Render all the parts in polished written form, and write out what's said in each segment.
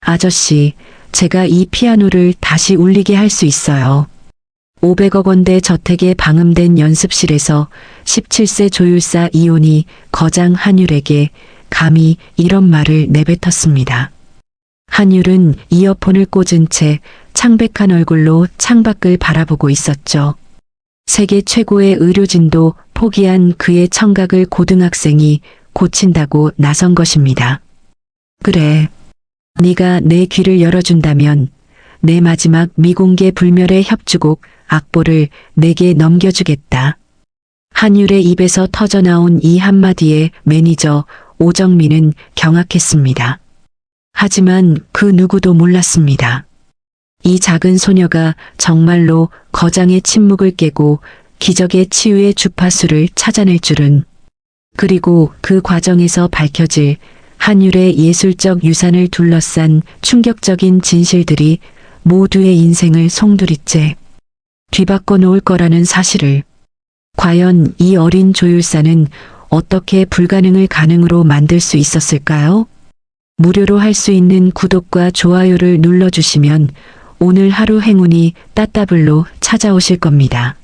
아저씨, 제가 이 피아노를 다시 울리게 할 수 있어요. 500억 원대 저택에 방음된 연습실에서 17세 조율사 이온이 거장 한율에게 감히 이런 말을 내뱉었습니다. 한율은 이어폰을 꽂은 채 창백한 얼굴로 창밖을 바라보고 있었죠. 세계 최고의 의료진도 포기한 그의 청각을 고등학생이 고친다고 나선 것입니다. 그래, 네가 내 귀를 열어준다면 내 마지막 미공개 불멸의 협주곡 악보를 내게 넘겨주겠다. 한율의 입에서 터져나온 이 한마디에 매니저 오정민은 경악했습니다. 하지만 그 누구도 몰랐습니다. 이 작은 소녀가 정말로 거장의 침묵을 깨고 기적의 치유의 주파수를 찾아낼 줄은. 그리고 그 과정에서 밝혀질 한율의 예술적 유산을 둘러싼 충격적인 진실들이 모두의 인생을 송두리째 뒤바꿔 놓을 거라는 사실을. 과연 이 어린 조율사는 어떻게 불가능을 가능으로 만들 수 있었을까요? 무료로 할 수 있는 구독과 좋아요를 눌러주시면 오늘 하루 행운이 따따블로 찾아오실 겁니다.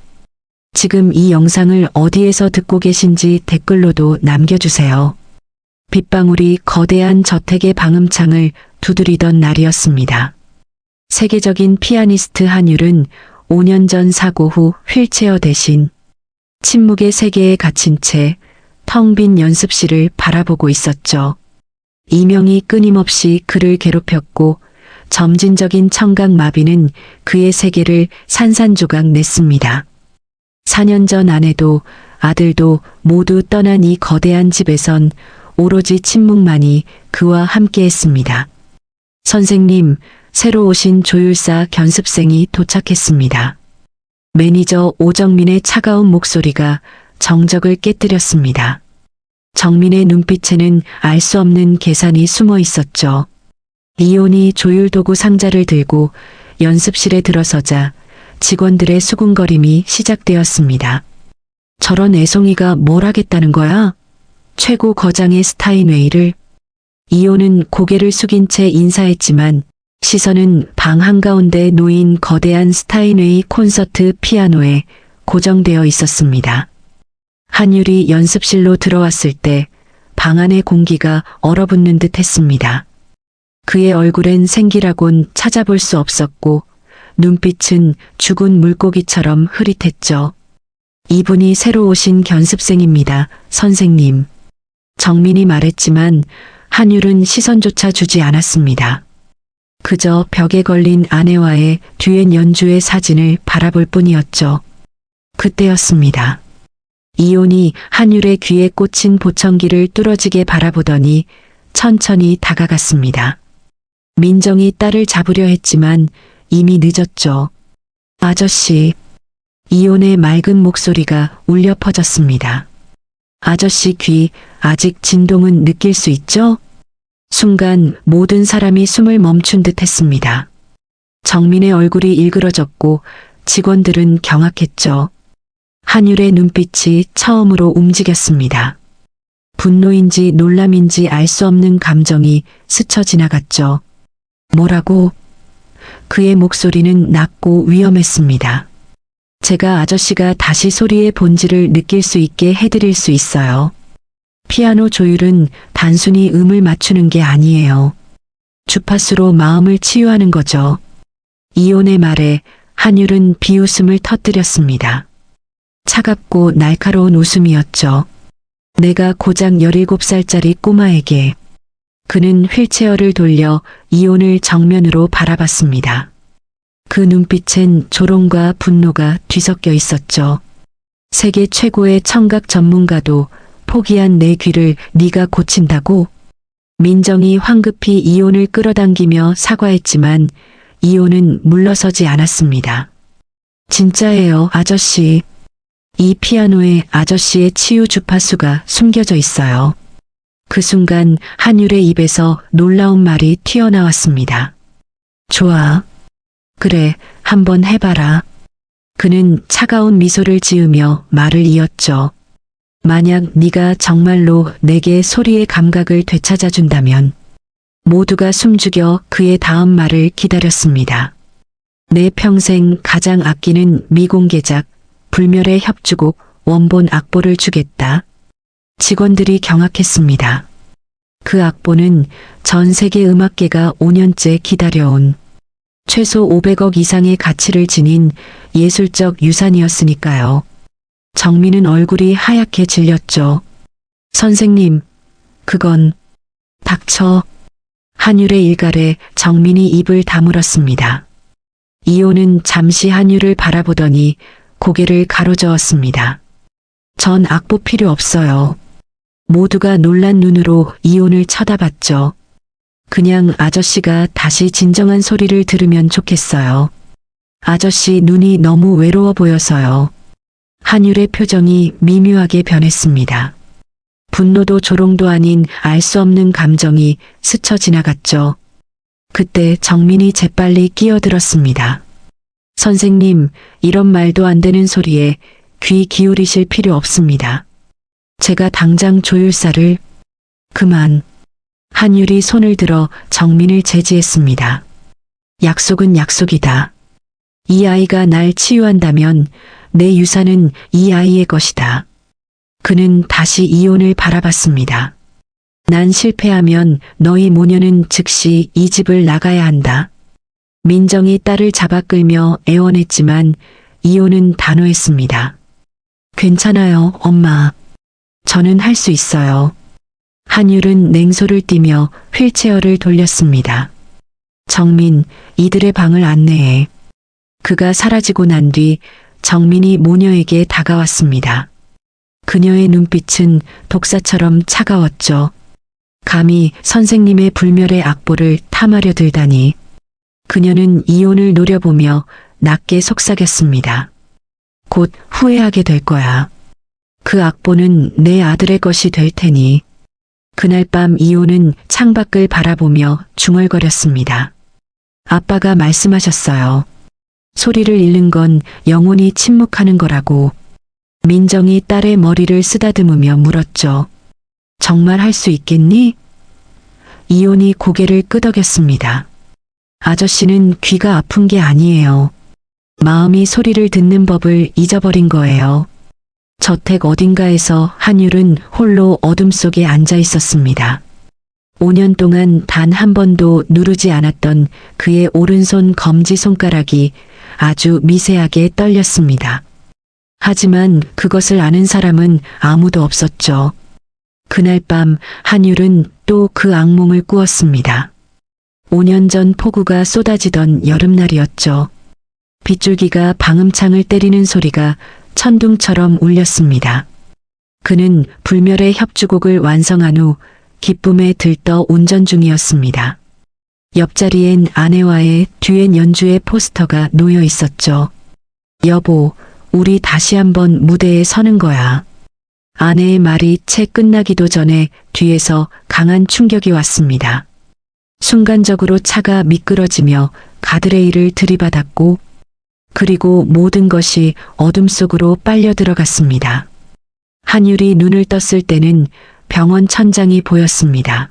지금 이 영상을 어디에서 듣고 계신지 댓글로도 남겨주세요. 빗방울이 거대한 저택의 방음창을 두드리던 날이었습니다. 세계적인 피아니스트 한율은 5년 전 사고 후 휠체어 대신 침묵의 세계에 갇힌 채 텅 빈 연습실을 바라보고 있었죠. 이명이 끊임없이 그를 괴롭혔고 점진적인 청각 마비는 그의 세계를 산산조각 냈습니다. 4년 전 아내도 아들도 모두 떠난 이 거대한 집에선 오로지 침묵만이 그와 함께했습니다. 선생님, 새로 오신 조율사 견습생이 도착했습니다. 매니저 오정민의 차가운 목소리가 정적을 깨뜨렸습니다. 정민의 눈빛에는 알 수 없는 계산이 숨어 있었죠. 이온이 조율도구 상자를 들고 연습실에 들어서자 직원들의 수군거림이 시작되었습니다. 저런 애송이가 뭘 하겠다는 거야? 최고 거장의 스타인웨이를. 이온은 고개를 숙인 채 인사했지만 시선은 방 한가운데 놓인 거대한 스타인웨이 콘서트 피아노에 고정되어 있었습니다. 한율이 연습실로 들어왔을 때 방 안의 공기가 얼어붙는 듯 했습니다. 그의 얼굴엔 생기라곤 찾아볼 수 없었고 눈빛은 죽은 물고기처럼 흐릿했죠. 이분이 새로 오신 견습생입니다, 선생님. 정민이 말했지만 한율은 시선조차 주지 않았습니다. 그저 벽에 걸린 아내와의 듀엣 연주의 사진을 바라볼 뿐이었죠. 그때였습니다. 이온이 한율의 귀에 꽂힌 보청기를 뚫어지게 바라보더니 천천히 다가갔습니다. 민정이 딸을 잡으려 했지만 이미 늦었죠. 아저씨. 이온의 맑은 목소리가 울려 퍼졌습니다. 아저씨 귀, 아직 진동은 느낄 수 있죠? 순간 모든 사람이 숨을 멈춘 듯 했습니다. 정민의 얼굴이 일그러졌고 직원들은 경악했죠. 한율의 눈빛이 처음으로 움직였습니다. 분노인지 놀람인지 알 수 없는 감정이 스쳐 지나갔죠. 뭐라고? 그의 목소리는 낮고 위험했습니다. 제가 아저씨가 다시 소리의 본질을 느낄 수 있게 해드릴 수 있어요. 피아노 조율은 단순히 음을 맞추는 게 아니에요. 주파수로 마음을 치유하는 거죠. 이온의 말에 한율은 비웃음을 터뜨렸습니다. 차갑고 날카로운 웃음이었죠. 내가 고작 17살짜리 꼬마에게. 그는 휠체어를 돌려 이온을 정면으로 바라봤습니다. 그 눈빛엔 조롱과 분노가 뒤섞여 있었죠. 세계 최고의 청각 전문가도 포기한 내 귀를 네가 고친다고? 민정이 황급히 이온을 끌어당기며 사과했지만 이온은 물러서지 않았습니다. 진짜예요, 아저씨. 이 피아노에 아저씨의 치유 주파수가 숨겨져 있어요. 그 순간 한율의 입에서 놀라운 말이 튀어나왔습니다. 좋아. 그래, 한번 해봐라. 그는 차가운 미소를 지으며 말을 이었죠. 만약 네가 정말로 내게 소리의 감각을 되찾아준다면 모두가 숨죽여 그의 다음 말을 기다렸습니다. 내 평생 가장 아끼는 미공개작, 불멸의 협주곡 원본 악보를 주겠다. 직원들이 경악했습니다. 그 악보는 전 세계 음악계가 5년째 기다려온 최소 500억 이상의 가치를 지닌 예술적 유산이었으니까요. 정민은 얼굴이 하얗게 질렸죠. 선생님, 그건 닥쳐. 한율의 일갈에 정민이 입을 다물었습니다. 이호는 잠시 한율을 바라보더니 고개를 가로저었습니다. 전 악보 필요 없어요. 모두가 놀란 눈으로 이혼을 쳐다봤죠. 그냥 아저씨가 다시 진정한 소리를 들으면 좋겠어요. 아저씨 눈이 너무 외로워 보여서요. 한율의 표정이 미묘하게 변했습니다. 분노도 조롱도 아닌 알 수 없는 감정이 스쳐 지나갔죠. 그때 정민이 재빨리 끼어들었습니다. 선생님, 이런 말도 안 되는 소리에 귀 기울이실 필요 없습니다. 제가 당장 조율사를... 그만. 한율이 손을 들어 정민을 제지했습니다. 약속은 약속이다. 이 아이가 날 치유한다면 내 유산은 이 아이의 것이다. 그는 다시 이혼을 바라봤습니다. 난 실패하면 너희 모녀는 즉시 이 집을 나가야 한다. 민정이 딸을 잡아 끌며 애원했지만 이혼은 단호했습니다. 괜찮아요, 엄마. 저는 할 수 있어요. 한율은 냉소를 띠며 휠체어를 돌렸습니다. 정민, 이들의 방을 안내해. 그가 사라지고 난 뒤 정민이 모녀에게 다가왔습니다. 그녀의 눈빛은 독사처럼 차가웠죠. 감히 선생님의 불멸의 악보를 탐하려 들다니. 그녀는 이혼을 노려보며 낮게 속삭였습니다. 곧 후회하게 될 거야. 그 악보는 내 아들의 것이 될 테니. 그날 밤 이혼은 창밖을 바라보며 중얼거렸습니다. 아빠가 말씀하셨어요. 소리를 잃는 건 영혼이 침묵하는 거라고. 민정이 딸의 머리를 쓰다듬으며 물었죠. 정말 할 수 있겠니? 이혼이 고개를 끄덕였습니다. 아저씨는 귀가 아픈 게 아니에요. 마음이 소리를 듣는 법을 잊어버린 거예요. 저택 어딘가에서 한율은 홀로 어둠 속에 앉아 있었습니다. 5년 동안 단 한 번도 누르지 않았던 그의 오른손 검지 손가락이 아주 미세하게 떨렸습니다. 하지만 그것을 아는 사람은 아무도 없었죠. 그날 밤 한율은 또 그 악몽을 꾸었습니다. 5년 전 폭우가 쏟아지던 여름날이었죠. 빗줄기가 방음창을 때리는 소리가 천둥처럼 울렸습니다. 그는 불멸의 협주곡을 완성한 후 기쁨에 들떠 운전 중이었습니다. 옆자리엔 아내와의 듀엣 연주의 포스터가 놓여 있었죠. 여보, 우리 다시 한번 무대에 서는 거야. 아내의 말이 채 끝나기도 전에 뒤에서 강한 충격이 왔습니다. 순간적으로 차가 미끄러지며 가드레일을 들이받았고, 그리고 모든 것이 어둠 속으로 빨려 들어갔습니다. 한율이 눈을 떴을 때는 병원 천장이 보였습니다.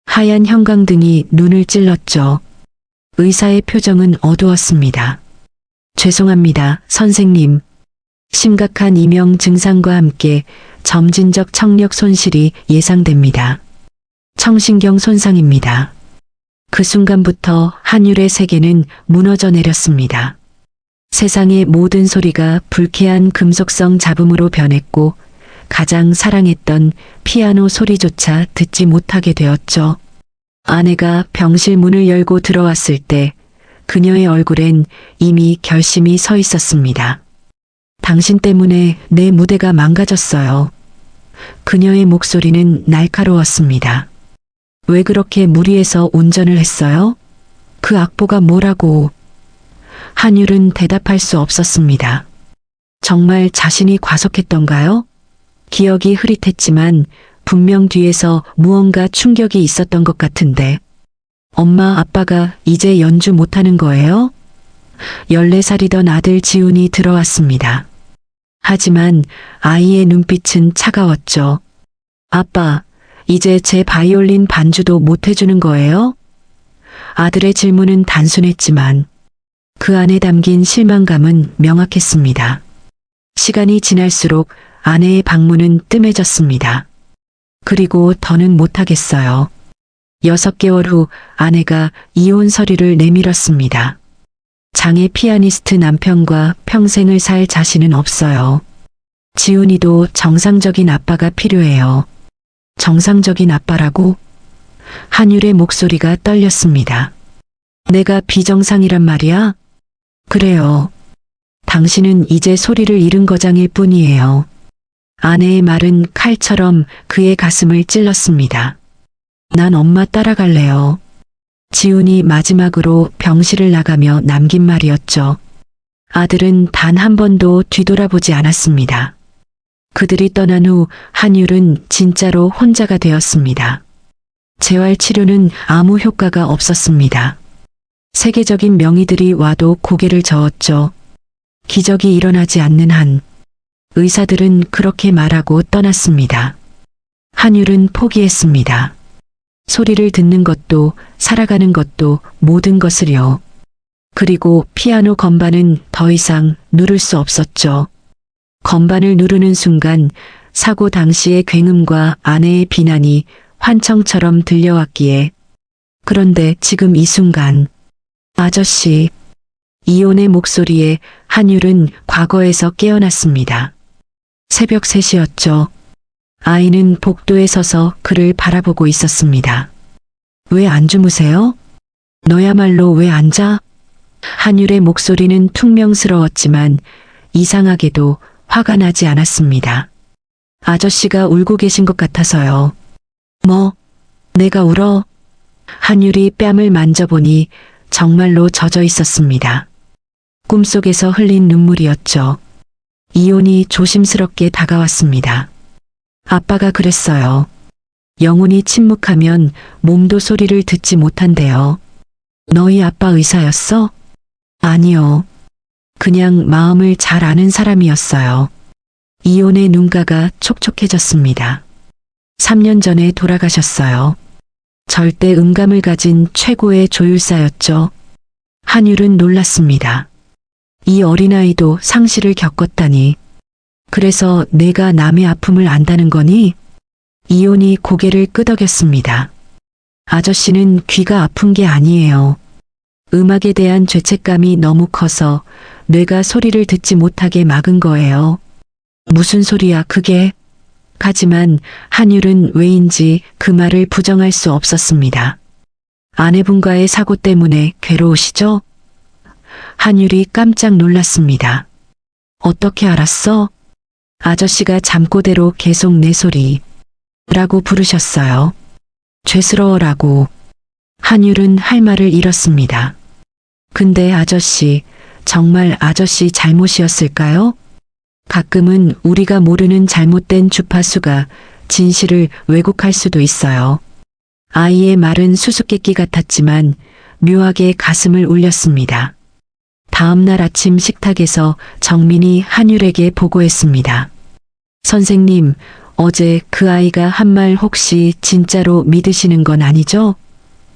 하얀 형광등이 눈을 찔렀죠. 의사의 표정은 어두웠습니다. 죄송합니다, 선생님. 심각한 이명 증상과 함께 점진적 청력 손실이 예상됩니다. 청신경 손상입니다. 그 순간부터 한율의 세계는 무너져 내렸습니다. 세상의 모든 소리가 불쾌한 금속성 잡음으로 변했고 가장 사랑했던 피아노 소리조차 듣지 못하게 되었죠. 아내가 병실 문을 열고 들어왔을 때 그녀의 얼굴엔 이미 결심이 서 있었습니다. 당신 때문에 내 무대가 망가졌어요. 그녀의 목소리는 날카로웠습니다. 왜 그렇게 무리해서 운전을 했어요? 그 악보가 뭐라고? 한율은 대답할 수 없었습니다. 정말 자신이 과속했던가요? 기억이 흐릿했지만 분명 뒤에서 무언가 충격이 있었던 것 같은데. 엄마, 아빠가 이제 연주 못하는 거예요? 14살이던 아들 지훈이 들어왔습니다. 하지만 아이의 눈빛은 차가웠죠. 아빠, 이제 제 바이올린 반주도 못 해주는 거예요? 아들의 질문은 단순했지만 그 안에 담긴 실망감은 명확했습니다. 시간이 지날수록 아내의 방문은 뜸해졌습니다. 그리고 더는 못하겠어요. 6개월 후 아내가 이혼 서류를 내밀었습니다. 장애 피아니스트 남편과 평생을 살 자신은 없어요. 지훈이도 정상적인 아빠가 필요해요. 정상적인 아빠라고? 한율의 목소리가 떨렸습니다. 내가 비정상이란 말이야? 그래요. 당신은 이제 소리를 잃은 거장일 뿐이에요. 아내의 말은 칼처럼 그의 가슴을 찔렀습니다. 난 엄마 따라갈래요. 지훈이 마지막으로 병실을 나가며 남긴 말이었죠. 아들은 단 한 번도 뒤돌아보지 않았습니다. 그들이 떠난 후 한율은 진짜로 혼자가 되었습니다. 재활 치료는 아무 효과가 없었습니다. 세계적인 명의들이 와도 고개를 저었죠. 기적이 일어나지 않는 한 의사들은 그렇게 말하고 떠났습니다. 한율은 포기했습니다. 소리를 듣는 것도 살아가는 것도 모든 것을요. 그리고 피아노 건반은 더 이상 누를 수 없었죠. 건반을 누르는 순간 사고 당시의 굉음과 아내의 비난이 환청처럼 들려왔기에 그런데 지금 이 순간 아저씨 이혼의 목소리에 한율은 과거에서 깨어났습니다. 새벽 3시였죠. 아이는 복도에 서서 그를 바라보고 있었습니다. 왜 안 주무세요? 너야말로 왜 안 자? 한율의 목소리는 퉁명스러웠지만 이상하게도 화가 나지 않았습니다. 아저씨가 울고 계신 것 같아서요. 뭐? 내가 울어? 한율이 뺨을 만져보니 정말로 젖어 있었습니다. 꿈속에서 흘린 눈물이었죠. 이혼이 조심스럽게 다가왔습니다. 아빠가 그랬어요. 영혼이 침묵하면 몸도 소리를 듣지 못한대요. 너희 아빠 의사였어? 아니요. 그냥 마음을 잘 아는 사람이었어요. 이혼의 눈가가 촉촉해졌습니다. 3년 전에 돌아가셨어요. 절대 음감을 가진 최고의 조율사였죠. 한율은 놀랐습니다. 이 어린아이도 상실을 겪었다니. 그래서 내가 남의 아픔을 안다는 거니? 이혼이 고개를 끄덕였습니다. 아저씨는 귀가 아픈 게 아니에요. 음악에 대한 죄책감이 너무 커서 뇌가 소리를 듣지 못하게 막은 거예요. 무슨 소리야 그게? 하지만 한율은 왜인지 그 말을 부정할 수 없었습니다. 아내분과의 사고 때문에 괴로우시죠? 한율이 깜짝 놀랐습니다. 어떻게 알았어? 아저씨가 잠꼬대로 계속 내 소리 라고 부르셨어요. 죄스러워라고. 한율은 할 말을 잃었습니다. 근데 아저씨, 정말 아저씨 잘못이었을까요? 가끔은 우리가 모르는 잘못된 주파수가 진실을 왜곡할 수도 있어요. 아이의 말은 수수께끼 같았지만 묘하게 가슴을 울렸습니다. 다음 날 아침 식탁에서 정민이 한율에게 보고했습니다. 선생님, 어제 그 아이가 한 말 혹시 진짜로 믿으시는 건 아니죠?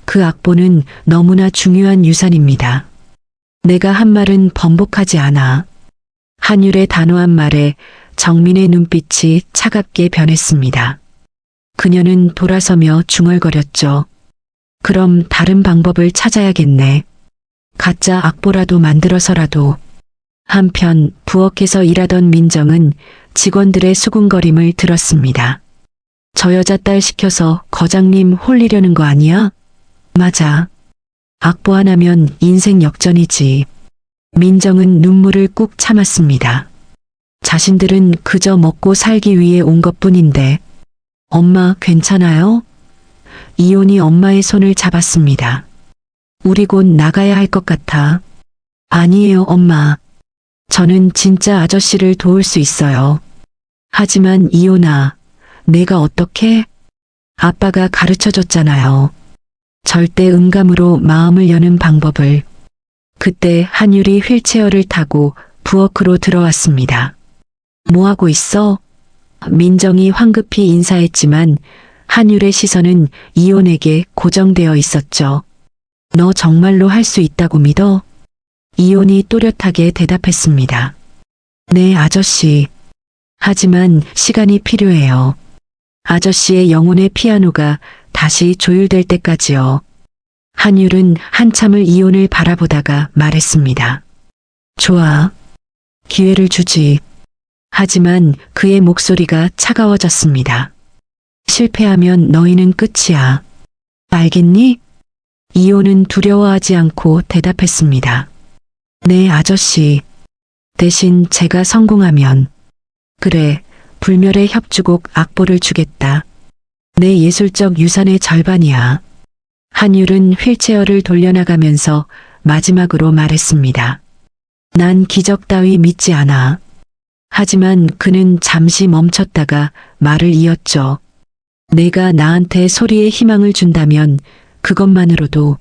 그 악보는 너무나 중요한 유산입니다. 내가 한 말은 번복하지 않아. 한율의 단호한 말에 정민의 눈빛이 차갑게 변했습니다. 그녀는 돌아서며 중얼거렸죠. 그럼 다른 방법을 찾아야겠네. 가짜 악보라도 만들어서라도. 한편 부엌에서 일하던 민정은 직원들의 수군거림을 들었습니다. 저 여자 딸 시켜서 거장님 홀리려는 거 아니야? 맞아. 악보 하나면 인생 역전이지. 민정은 눈물을 꾹 참았습니다. 자신들은 그저 먹고 살기 위해 온 것뿐인데. 엄마 괜찮아요? 이혼이 엄마의 손을 잡았습니다. 우리 곧 나가야 할 것 같아. 아니에요, 엄마. 저는 진짜 아저씨를 도울 수 있어요. 하지만 이혼아, 내가 어떻게? 아빠가 가르쳐줬잖아요. 절대 음감으로 마음을 여는 방법을. 그때 한율이 휠체어를 타고 부엌으로 들어왔습니다. 뭐하고 있어? 민정이 황급히 인사했지만 한율의 시선은 이온에게 고정되어 있었죠. 너 정말로 할 수 있다고 믿어? 이온이 또렷하게 대답했습니다. 네, 아저씨. 하지만 시간이 필요해요. 아저씨의 영혼의 피아노가 다시 조율될 때까지요. 한율은 한참을 이온을 바라보다가 말했습니다. 좋아. 기회를 주지. 하지만 그의 목소리가 차가워졌습니다. 실패하면 너희는 끝이야. 알겠니? 이온은 두려워하지 않고 대답했습니다. 네, 아저씨. 대신 제가 성공하면. 그래, 불멸의 협주곡 악보를 주겠다. 내 예술적 유산의 절반이야. 한율은 휠체어를 돌려나가면서 마지막으로 말했습니다. 난 기적 따위 믿지 않아. 하지만 그는 잠시 멈췄다가 말을 이었죠. 내가 나한테 소리의 희망을 준다면 그것만으로도.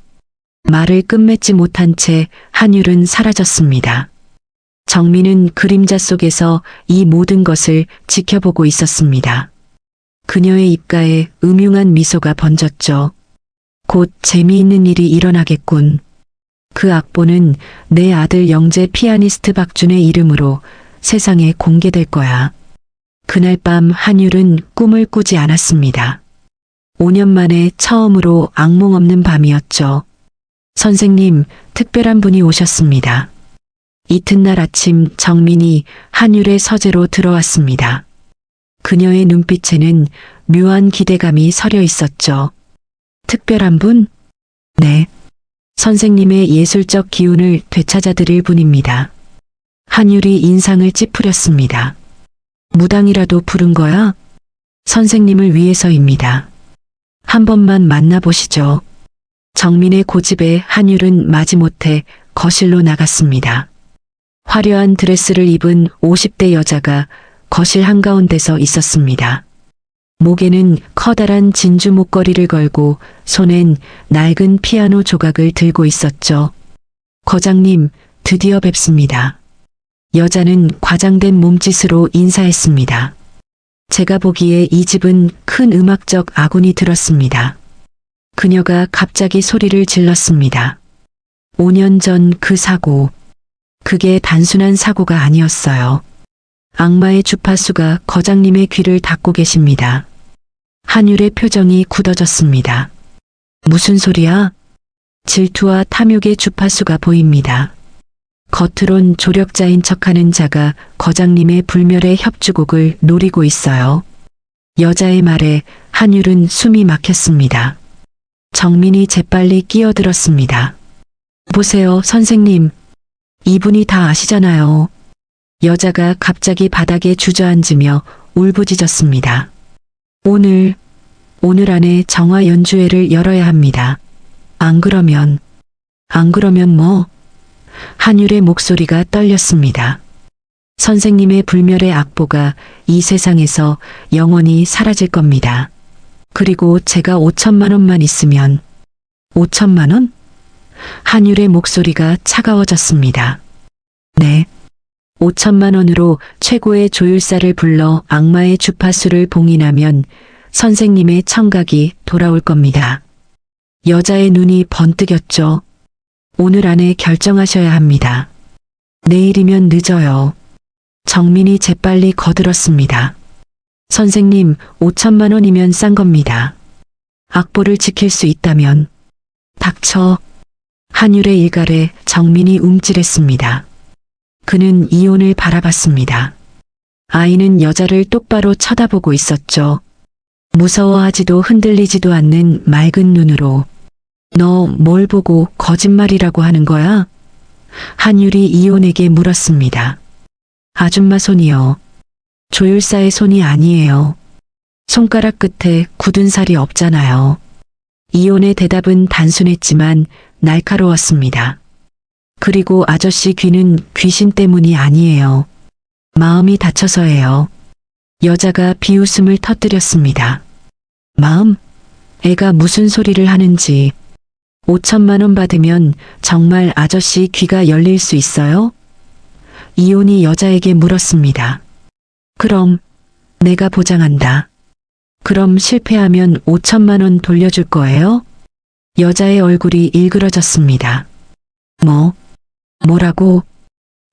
말을 끝맺지 못한 채 한율은 사라졌습니다. 정민은 그림자 속에서 이 모든 것을 지켜보고 있었습니다. 그녀의 입가에 음흉한 미소가 번졌죠. 곧 재미있는 일이 일어나겠군. 그 악보는 내 아들 영재 피아니스트 박준의 이름으로 세상에 공개될 거야. 그날 밤 한율은 꿈을 꾸지 않았습니다. 5년 만에 처음으로 악몽 없는 밤이었죠. 선생님, 특별한 분이 오셨습니다. 이튿날 아침 정민이 한율의 서재로 들어왔습니다. 그녀의 눈빛에는 묘한 기대감이 서려 있었죠. 특별한 분? 네. 선생님의 예술적 기운을 되찾아드릴 분입니다. 한율이 인상을 찌푸렸습니다. 무당이라도 부른 거야? 선생님을 위해서입니다. 한 번만 만나보시죠. 정민의 고집에 한율은 마지못해 거실로 나갔습니다. 화려한 드레스를 입은 50대 여자가 거실 한가운데서 있었습니다. 목에는 커다란 진주 목걸이를 걸고 손엔 낡은 피아노 조각을 들고 있었죠. 거장님, 드디어 뵙습니다. 여자는 과장된 몸짓으로 인사했습니다. 제가 보기에 이 집은 큰 음악적 아군이 들었습니다. 그녀가 갑자기 소리를 질렀습니다. 5년 전 그 사고. 그게 단순한 사고가 아니었어요. 악마의 주파수가 거장님의 귀를 닫고 계십니다. 한율의 표정이 굳어졌습니다. 무슨 소리야? 질투와 탐욕의 주파수가 보입니다. 겉으론 조력자인 척하는 자가 거장님의 불멸의 협주곡을 노리고 있어요. 여자의 말에 한율은 숨이 막혔습니다. 정민이 재빨리 끼어들었습니다. 보세요, 선생님. 이분이 다 아시잖아요. 여자가 갑자기 바닥에 주저앉으며 울부짖었습니다. 오늘 안에 정화 연주회를 열어야 합니다. 안 그러면 뭐? 한율의 목소리가 떨렸습니다. 선생님의 불멸의 악보가 이 세상에서 영원히 사라질 겁니다. 그리고 제가 5천만 원만 있으면. 5천만 원? 한율의 목소리가 차가워졌습니다. 네. 5천만 원으로 최고의 조율사를 불러 악마의 주파수를 봉인하면 선생님의 청각이 돌아올 겁니다. 여자의 눈이 번뜩였죠. 오늘 안에 결정하셔야 합니다. 내일이면 늦어요. 정민이 재빨리 거들었습니다. 선생님, 5천만 원이면 싼 겁니다. 악보를 지킬 수 있다면. 닥쳐. 한율의 일갈에 정민이 움찔했습니다. 그는 이온을 바라봤습니다. 아이는 여자를 똑바로 쳐다보고 있었죠. 무서워하지도 흔들리지도 않는 맑은 눈으로. 너 뭘 보고 거짓말이라고 하는 거야? 한율이 이온에게 물었습니다. 아줌마 손이요. 조율사의 손이 아니에요. 손가락 끝에 굳은 살이 없잖아요. 이온의 대답은 단순했지만 날카로웠습니다. 그리고 아저씨 귀는 귀신 때문이 아니에요. 마음이 다쳐서예요. 여자가 비웃음을 터뜨렸습니다. 마음? 애가 무슨 소리를 하는지. 5천만 원 받으면 정말 아저씨 귀가 열릴 수 있어요? 이온이 여자에게 물었습니다. 그럼 내가 보장한다. 그럼 실패하면 5천만 원 돌려줄 거예요? 여자의 얼굴이 일그러졌습니다. 뭐라고?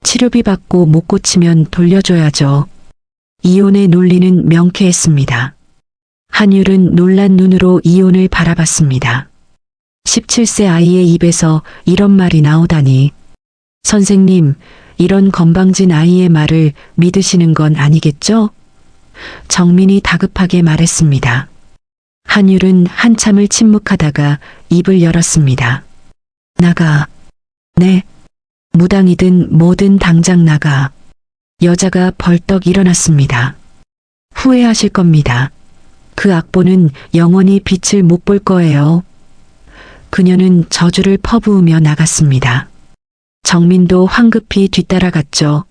치료비 받고 못 고치면 돌려줘야죠. 이혼의 논리는 명쾌했습니다. 한율은 놀란 눈으로 이혼을 바라봤습니다. 17세 아이의 입에서 이런 말이 나오다니. 선생님, 이런 건방진 아이의 말을 믿으시는 건 아니겠죠? 정민이 다급하게 말했습니다. 한율은 한참을 침묵하다가 입을 열었습니다. 나가. 네. 무당이든 뭐든 당장 나가. 여자가 벌떡 일어났습니다. 후회하실 겁니다. 그 악보는 영원히 빛을 못 볼 거예요. 그녀는 저주를 퍼부으며 나갔습니다. 정민도 황급히 뒤따라갔죠.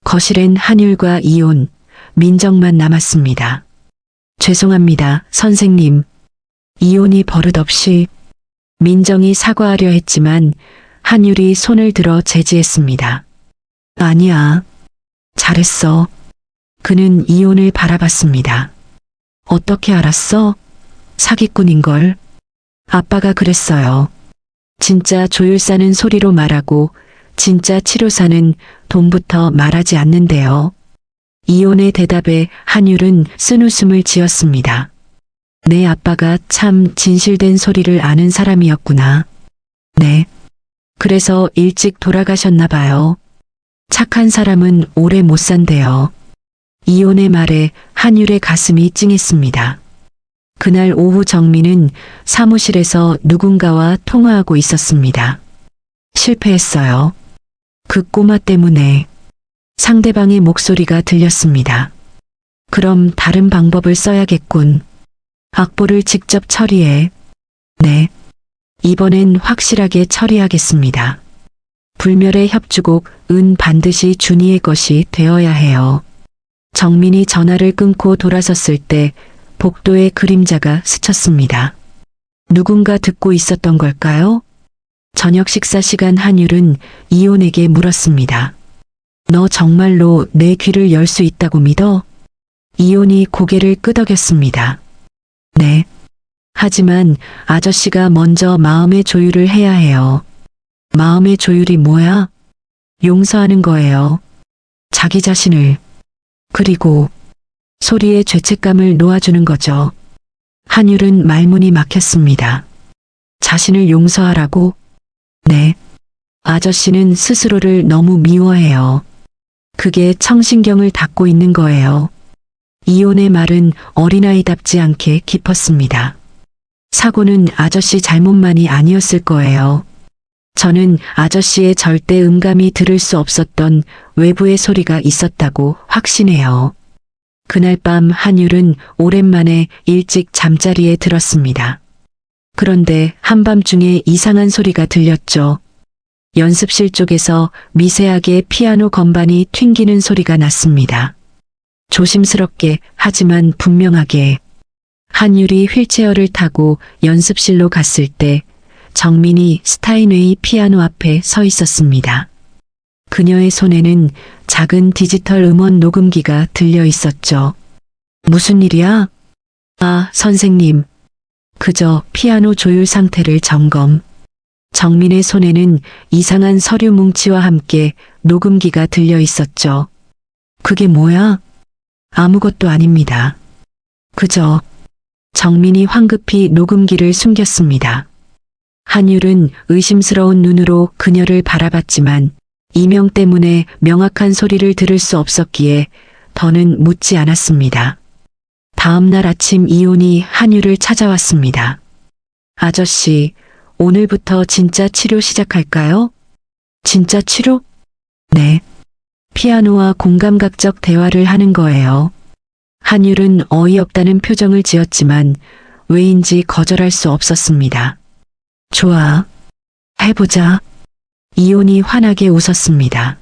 거실엔 한율과 이혼, 민정만 남았습니다. 죄송합니다, 선생님. 이혼이 버릇없이. 민정이 사과하려 했지만 한율이 손을 들어 제지했습니다. 아니야. 잘했어. 그는 이혼을 바라봤습니다. 어떻게 알았어? 사기꾼인걸. 아빠가 그랬어요. 진짜 조율사는 소리로 말하고 진짜 치료사는 돈부터 말하지 않는데요. 이혼의 대답에 한율은 쓴웃음을 지었습니다. 내 아빠가 참 진실된 소리를 아는 사람이었구나. 네. 그래서 일찍 돌아가셨나 봐요. 착한 사람은 오래 못 산대요. 이혼의 말에 한율의 가슴이 찡했습니다. 그날 오후 정민은 사무실에서 누군가와 통화하고 있었습니다. 실패했어요. 그 꼬마 때문에. 상대방의 목소리가 들렸습니다. 그럼 다른 방법을 써야겠군. 악보를 직접 처리해. 네. 이번엔 확실하게 처리하겠습니다. 불멸의 협주곡 은 반드시 준이의 것이 되어야 해요. 정민이 전화를 끊고 돌아섰을 때 복도에 그림자가 스쳤습니다. 누군가 듣고 있었던 걸까요? 저녁 식사 시간 한율은 이혼에게 물었습니다. 너 정말로 내 귀를 열 수 있다고 믿어? 이혼이 고개를 끄덕였습니다. 네. 하지만 아저씨가 먼저 마음의 조율을 해야 해요. 마음의 조율이 뭐야? 용서하는 거예요. 자기 자신을. 그리고 소리에 죄책감을 놓아주는 거죠. 한율은 말문이 막혔습니다. 자신을 용서하라고? 네. 아저씨는 스스로를 너무 미워해요. 그게 청신경을 닫고 있는 거예요. 이혼의 말은 어린아이답지 않게 깊었습니다. 사고는 아저씨 잘못만이 아니었을 거예요. 저는 아저씨의 절대 음감이 들을 수 없었던 외부의 소리가 있었다고 확신해요. 그날 밤 한율은 오랜만에 일찍 잠자리에 들었습니다. 그런데 한밤중에 이상한 소리가 들렸죠. 연습실 쪽에서 미세하게 피아노 건반이 튕기는 소리가 났습니다. 조심스럽게 하지만 분명하게. 한율이 휠체어를 타고 연습실로 갔을 때 정민이 스타인웨이 피아노 앞에 서 있었습니다. 그녀의 손에는 작은 디지털 음원 녹음기가 들려 있었죠. 무슨 일이야? 아, 선생님. 그저 피아노 조율 상태를 점검. 정민의 손에는 이상한 서류 뭉치와 함께 녹음기가 들려 있었죠. 그게 뭐야? 아무것도 아닙니다. 그저. 정민이 황급히 녹음기를 숨겼습니다. 한율은 의심스러운 눈으로 그녀를 바라봤지만 이명 때문에 명확한 소리를 들을 수 없었기에 더는 묻지 않았습니다. 다음 날 아침 이혼이 한율을 찾아왔습니다. 아저씨, 오늘부터 진짜 치료 시작할까요? 진짜 치료? 네. 피아노와 공감각적 대화를 하는 거예요. 한율은 어이없다는 표정을 지었지만 왜인지 거절할 수 없었습니다. 좋아. 해보자. 이혼이 환하게 웃었습니다.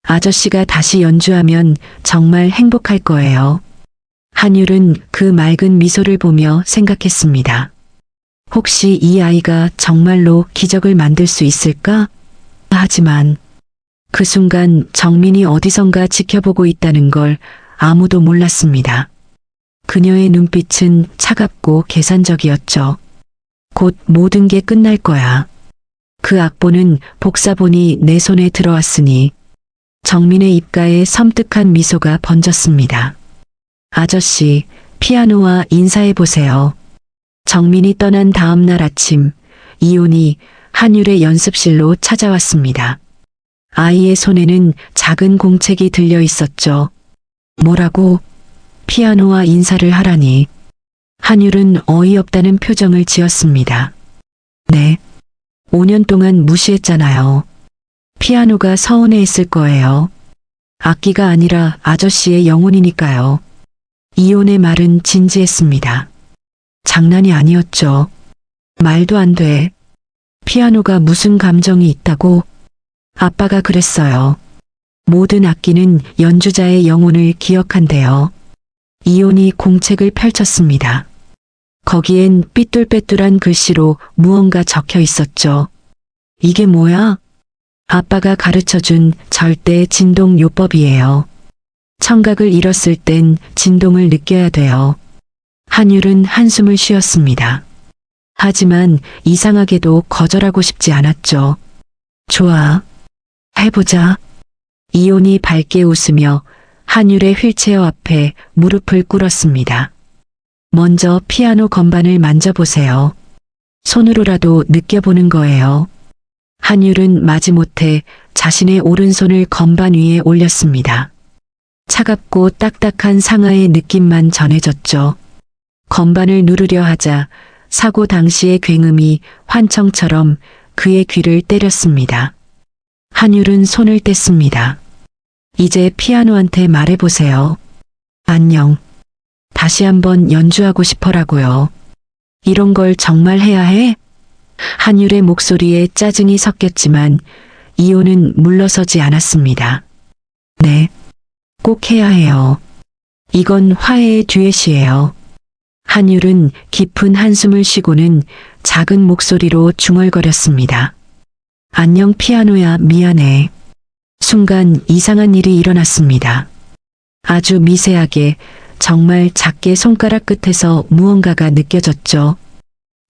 아저씨가 다시 연주하면 정말 행복할 거예요. 한율은 그 맑은 미소를 보며 생각했습니다. 혹시 이 아이가 정말로 기적을 만들 수 있을까? 하지만 그 순간 정민이 어디선가 지켜보고 있다는 걸 아무도 몰랐습니다. 그녀의 눈빛은 차갑고 계산적이었죠. 곧 모든 게 끝날 거야. 그 악보는 복사본이 내 손에 들어왔으니 정민의 입가에 섬뜩한 미소가 번졌습니다. 아저씨, 피아노와 인사해보세요. 정민이 떠난 다음 날 아침, 이온이 한율의 연습실로 찾아왔습니다. 아이의 손에는 작은 공책이 들려 있었죠. 뭐라고? 피아노와 인사를 하라니. 한율은 어이없다는 표정을 지었습니다. 네. 5년 동안 무시했잖아요. 피아노가 서운해했을 거예요. 악기가 아니라 아저씨의 영혼이니까요. 이온의 말은 진지했습니다. 장난이 아니었죠. 말도 안 돼. 피아노가 무슨 감정이 있다고? 아빠가 그랬어요. 모든 악기는 연주자의 영혼을 기억한대요. 이온이 공책을 펼쳤습니다. 거기엔 삐뚤빼뚤한 글씨로 무언가 적혀 있었죠. 이게 뭐야? 아빠가 가르쳐준 절대 진동 요법이에요. 청각을 잃었을 땐 진동을 느껴야 돼요. 한율은 한숨을 쉬었습니다. 하지만 이상하게도 거절하고 싶지 않았죠. 좋아. 해보자. 이온이 밝게 웃으며 한율의 휠체어 앞에 무릎을 꿇었습니다. 먼저 피아노 건반을 만져보세요. 손으로라도 느껴보는 거예요. 한율은 마지못해 자신의 오른손을 건반 위에 올렸습니다. 차갑고 딱딱한 상하의 느낌만 전해졌죠. 건반을 누르려 하자 사고 당시의 굉음이 환청처럼 그의 귀를 때렸습니다. 한율은 손을 뗐습니다. 이제 피아노한테 말해보세요. 안녕. 다시 한번 연주하고 싶어라고요. 이런 걸 정말 해야 해? 한율의 목소리에 짜증이 섞였지만 이온은 물러서지 않았습니다. 네. 꼭 해야 해요. 이건 화해의 듀엣이에요. 한율은 깊은 한숨을 쉬고는 작은 목소리로 중얼거렸습니다. 안녕 피아노야, 미안해. 순간 이상한 일이 일어났습니다. 아주 미세하게, 정말 작게 손가락 끝에서 무언가가 느껴졌죠.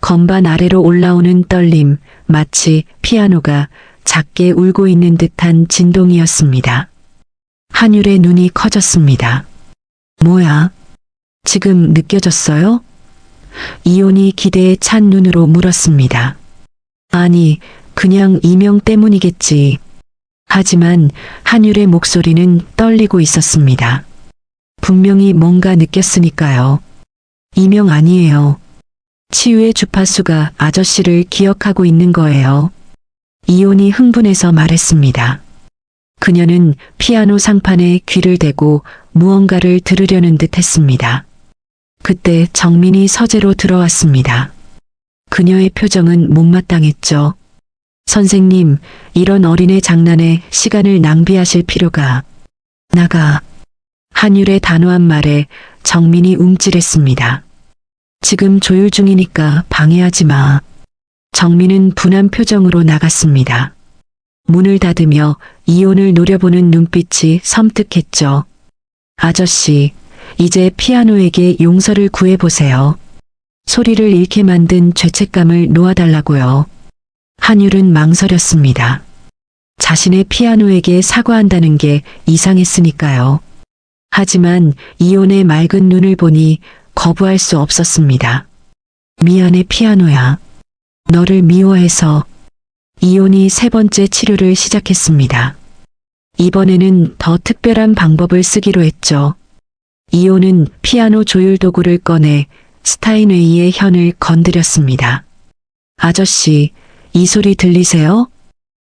건반 아래로 올라오는 떨림, 마치 피아노가 작게 울고 있는 듯한 진동이었습니다. 한율의 눈이 커졌습니다. 뭐야? 지금 느껴졌어요? 이온이 기대에 찬 눈으로 물었습니다. 아니, 그냥 이명 때문이겠지. 하지만 한율의 목소리는 떨리고 있었습니다. 분명히 뭔가 느꼈으니까요. 이명 아니에요. 치유의 주파수가 아저씨를 기억하고 있는 거예요. 이온이 흥분해서 말했습니다. 그녀는 피아노 상판에 귀를 대고 무언가를 들으려는 듯 했습니다. 그때 정민이 서재로 들어왔습니다. 그녀의 표정은 못마땅했죠. 선생님, 이런 어린애 장난에 시간을 낭비하실 필요가. 나가. 한율의 단호한 말에 정민이 움찔했습니다. 지금 조율 중이니까 방해하지 마. 정민은 분한 표정으로 나갔습니다. 문을 닫으며 이온을 노려보는 눈빛이 섬뜩했죠. 아저씨, 이제 피아노에게 용서를 구해보세요. 소리를 잃게 만든 죄책감을 놓아달라고요. 한율은 망설였습니다. 자신의 피아노에게 사과한다는 게 이상했으니까요. 하지만 이온의 맑은 눈을 보니 거부할 수 없었습니다. 미안해 피아노야. 너를 미워해서. 이온이 세 번째 치료를 시작했습니다. 이번에는 더 특별한 방법을 쓰기로 했죠. 이온은 피아노 조율 도구를 꺼내 스타인웨이의 현을 건드렸습니다. 아저씨, 이 소리 들리세요?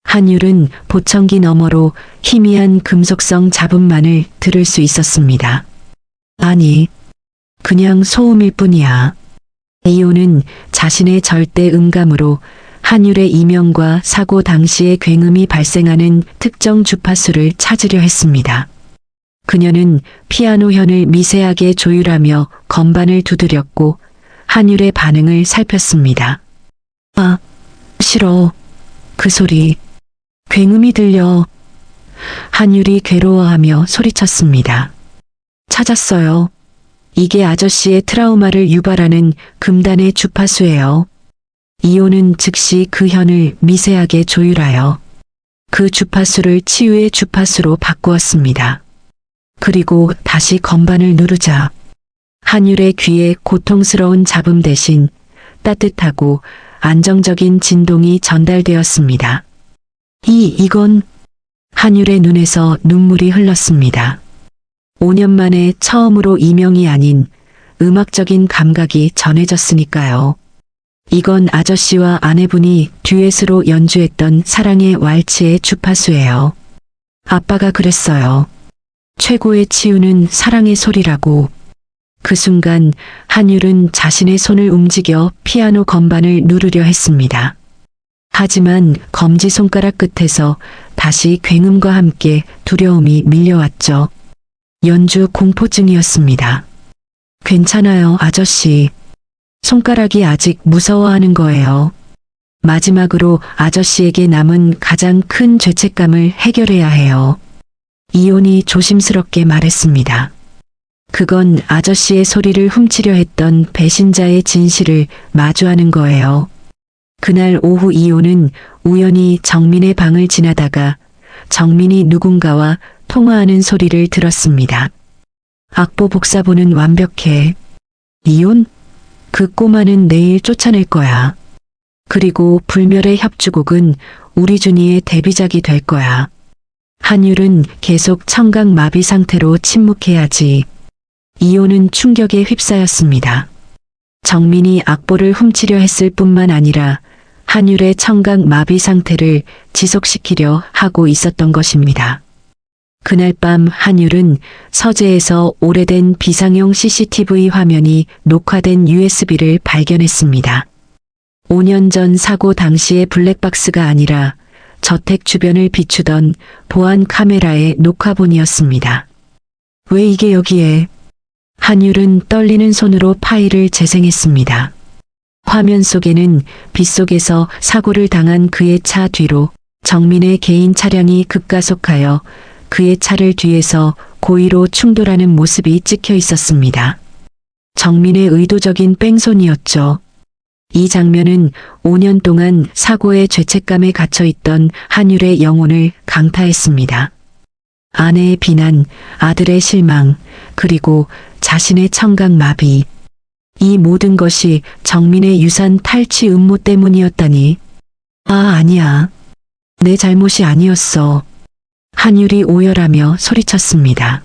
한율은 보청기 너머로 희미한 금속성 잡음만을 들을 수 있었습니다. 아니, 그냥 소음일 뿐이야. 이온은 자신의 절대 음감으로 한율의 이명과 사고 당시의 굉음이 발생하는 특정 주파수를 찾으려 했습니다. 그녀는 피아노 현을 미세하게 조율하며 건반을 두드렸고 한율의 반응을 살폈습니다. 아, 싫어. 그 소리. 굉음이 들려. 한율이 괴로워하며 소리쳤습니다. 찾았어요. 이게 아저씨의 트라우마를 유발하는 금단의 주파수예요. 이온은 즉시 그 현을 미세하게 조율하여 그 주파수를 치유의 주파수로 바꾸었습니다. 그리고 다시 건반을 누르자 한율의 귀에 고통스러운 잡음 대신 따뜻하고 안정적인 진동이 전달되었습니다. 이건 한율의 눈에서 눈물이 흘렀습니다. 5년 만에 처음으로 이명이 아닌 음악적인 감각이 전해졌으니까요. 이건 아저씨와 아내분이 듀엣으로 연주했던 사랑의 왈츠의 주파수예요. 아빠가 그랬어요. 최고의 치유는 사랑의 소리라고. 그 순간 한율은 자신의 손을 움직여 피아노 건반을 누르려 했습니다. 하지만 검지손가락 끝에서 다시 굉음과 함께 두려움이 밀려왔죠. 연주 공포증이었습니다. 괜찮아요, 아저씨. 손가락이 아직 무서워하는 거예요. 마지막으로 아저씨에게 남은 가장 큰 죄책감을 해결해야 해요. 이온이 조심스럽게 말했습니다. 그건 아저씨의 소리를 훔치려 했던 배신자의 진실을 마주하는 거예요. 그날 오후 이온은 우연히 정민의 방을 지나다가 정민이 누군가와 통화하는 소리를 들었습니다. 악보 복사본은 완벽해. 이온? 그 꼬마는 내일 쫓아낼 거야. 그리고 불멸의 협주곡은 우리 준이의 데뷔작이 될 거야. 한율은 계속 청각 마비 상태로 침묵해야지. 이온은 충격에 휩싸였습니다. 정민이 악보를 훔치려 했을 뿐만 아니라 한율의 청각 마비 상태를 지속시키려 하고 있었던 것입니다. 그날 밤 한율은 서재에서 오래된 비상용 CCTV 화면이 녹화된 USB를 발견했습니다. 5년 전 사고 당시의 블랙박스가 아니라 저택 주변을 비추던 보안 카메라의 녹화본이었습니다. 왜 이게 여기에? 한율은 떨리는 손으로 파일을 재생했습니다. 화면 속에는 빗속에서 사고를 당한 그의 차 뒤로 정민의 개인 차량이 급가속하여 그의 차를 뒤에서 고의로 충돌하는 모습이 찍혀 있었습니다. 정민의 의도적인 뺑소니였죠. 이 장면은 5년 동안 사고의 죄책감에 갇혀 있던 한율의 영혼을 강타했습니다. 아내의 비난, 아들의 실망, 그리고 자신의 청각 마비. 이 모든 것이 정민의 유산 탈취 음모 때문이었다니. 아니야. 내 잘못이 아니었어. 한율이 오열하며 소리쳤습니다.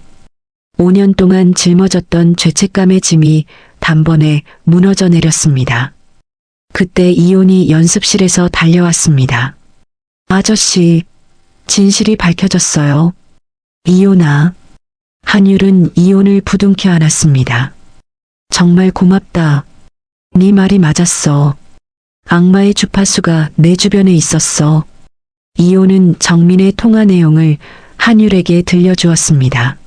5년 동안 짊어졌던 죄책감의 짐이 단번에 무너져 내렸습니다. 그때 이온이 연습실에서 달려왔습니다. 아저씨, 진실이 밝혀졌어요. 이온아. 한율은 이온을 부둥켜 안았습니다. 정말 고맙다. 네 말이 맞았어. 악마의 주파수가 내 주변에 있었어. 이온은 정민의 통화 내용을 한율에게 들려주었습니다.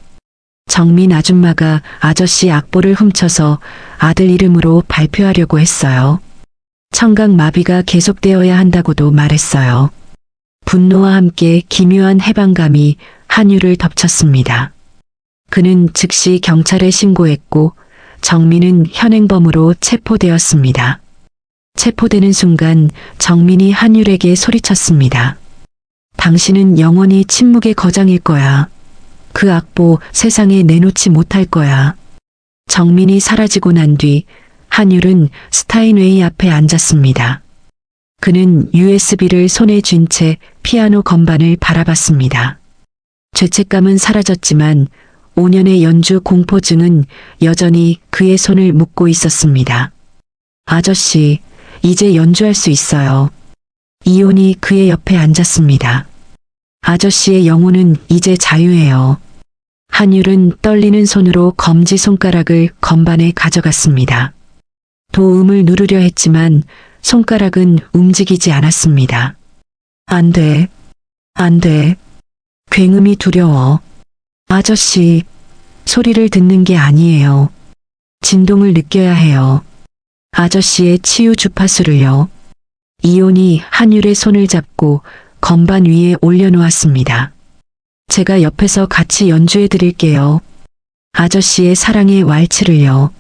정민 아줌마가 아저씨 악보를 훔쳐서 아들 이름으로 발표하려고 했어요. 청각 마비가 계속되어야 한다고도 말했어요. 분노와 함께 기묘한 해방감이 한율을 덮쳤습니다. 그는 즉시 경찰에 신고했고 정민은 현행범으로 체포되었습니다. 체포되는 순간 정민이 한율에게 소리쳤습니다. 당신은 영원히 침묵의 거장일 거야. 그 악보 세상에 내놓지 못할 거야. 정민이 사라지고 난 뒤 한율은 스타인웨이 앞에 앉았습니다. 그는 USB를 손에 쥔 채 피아노 건반을 바라봤습니다. 죄책감은 사라졌지만 5년의 연주 공포증은 여전히 그의 손을 묶고 있었습니다. 아저씨, 이제 연주할 수 있어요. 이온이 그의 옆에 앉았습니다. 아저씨의 영혼은 이제 자유해요. 한율은 떨리는 손으로 검지손가락을 건반에 가져갔습니다. 도음을 누르려 했지만 손가락은 움직이지 않았습니다. 안 돼. 안 돼. 굉음이 두려워. 아저씨, 소리를 듣는 게 아니에요. 진동을 느껴야 해요. 아저씨의 치유 주파수를요. 이온이 한율의 손을 잡고 건반 위에 올려놓았습니다. 제가 옆에서 같이 연주해 드릴게요. 아저씨의 사랑의 왈츠를요.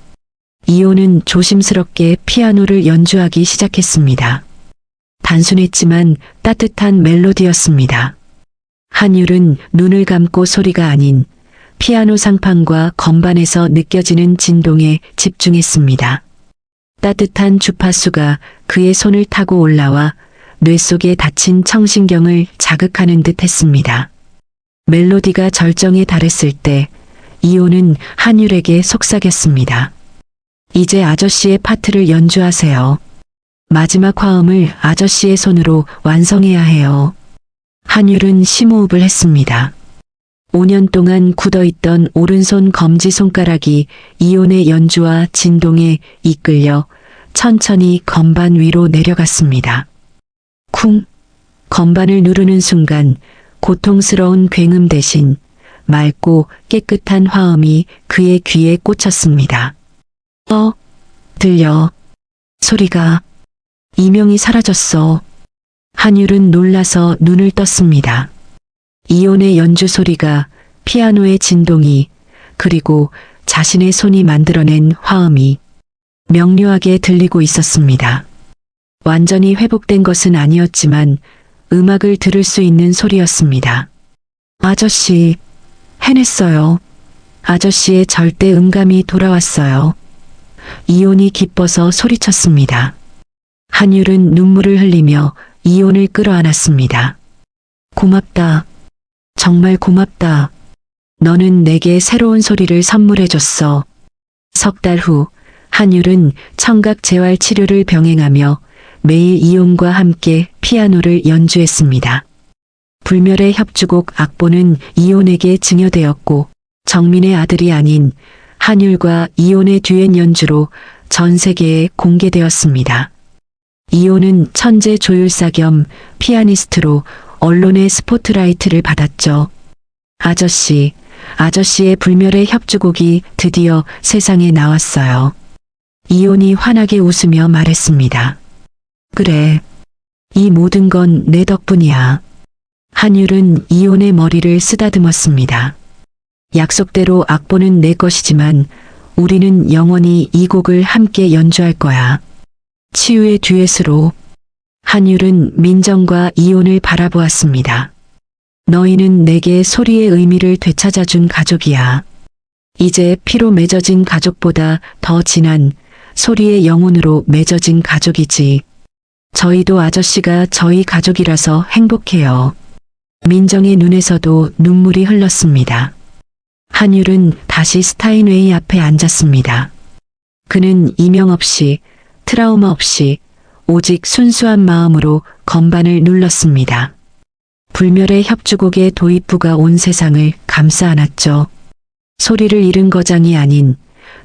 이호는 조심스럽게 피아노를 연주하기 시작했습니다. 단순했지만 따뜻한 멜로디였습니다. 한율은 눈을 감고 소리가 아닌 피아노 상판과 건반에서 느껴지는 진동에 집중했습니다. 따뜻한 주파수가 그의 손을 타고 올라와 뇌 속에 닫힌 청신경을 자극하는 듯 했습니다. 멜로디가 절정에 달했을 때 이호는 한율에게 속삭였습니다. 이제 아저씨의 파트를 연주하세요. 마지막 화음을 아저씨의 손으로 완성해야 해요. 한율은 심호흡을 했습니다. 5년 동안 굳어있던 오른손 검지손가락이 이온의 연주와 진동에 이끌려 천천히 건반 위로 내려갔습니다. 쿵! 건반을 누르는 순간 고통스러운 굉음 대신 맑고 깨끗한 화음이 그의 귀에 꽂혔습니다. 들려. 소리가. 이명이 사라졌어. 한율은 놀라서 눈을 떴습니다. 이온의 연주 소리가, 피아노의 진동이, 그리고 자신의 손이 만들어낸 화음이 명료하게 들리고 있었습니다. 완전히 회복된 것은 아니었지만 음악을 들을 수 있는 소리였습니다. 아저씨, 해냈어요. 아저씨의 절대 음감이 돌아왔어요. 이온이 기뻐서 소리쳤습니다. 한율은 눈물을 흘리며 이온을 끌어안았습니다. 고맙다. 정말 고맙다. 너는 내게 새로운 소리를 선물해줬어. 석 달 후 한율은 청각 재활 치료를 병행하며 매일 이온과 함께 피아노를 연주했습니다. 불멸의 협주곡 악보는 이온에게 증여되었고 정민의 아들이 아닌 한율과 이온의 듀엣 연주로 전 세계에 공개되었습니다. 이온은 천재 조율사 겸 피아니스트로 언론의 스포트라이트를 받았죠. 아저씨의 불멸의 협주곡이 드디어 세상에 나왔어요. 이온이 환하게 웃으며 말했습니다. 그래. 이 모든 건 내 덕분이야. 한율은 이온의 머리를 쓰다듬었습니다. 약속대로 악보는 내 것이지만 우리는 영원히 이 곡을 함께 연주할 거야. 치유의 듀엣으로. 한율은 민정과 이온을 바라보았습니다. 너희는 내게 소리의 의미를 되찾아준 가족이야. 이제 피로 맺어진 가족보다 더 진한 소리의 영혼으로 맺어진 가족이지. 저희도 아저씨가 저희 가족이라서 행복해요. 민정의 눈에서도 눈물이 흘렀습니다. 한율은 다시 스타인웨이 앞에 앉았습니다. 그는 이명 없이, 트라우마 없이, 오직 순수한 마음으로 건반을 눌렀습니다. 불멸의 협주곡의 도입부가 온 세상을 감싸 안았죠. 소리를 잃은 거장이 아닌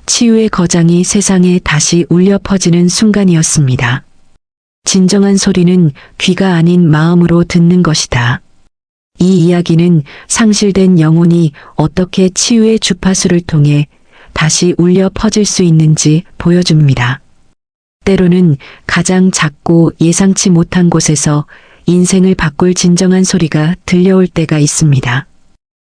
치유의 거장이 세상에 다시 울려 퍼지는 순간이었습니다. 진정한 소리는 귀가 아닌 마음으로 듣는 것이다. 이 이야기는 상실된 영혼이 어떻게 치유의 주파수를 통해 다시 울려 퍼질 수 있는지 보여줍니다. 때로는 가장 작고 예상치 못한 곳에서 인생을 바꿀 진정한 소리가 들려올 때가 있습니다.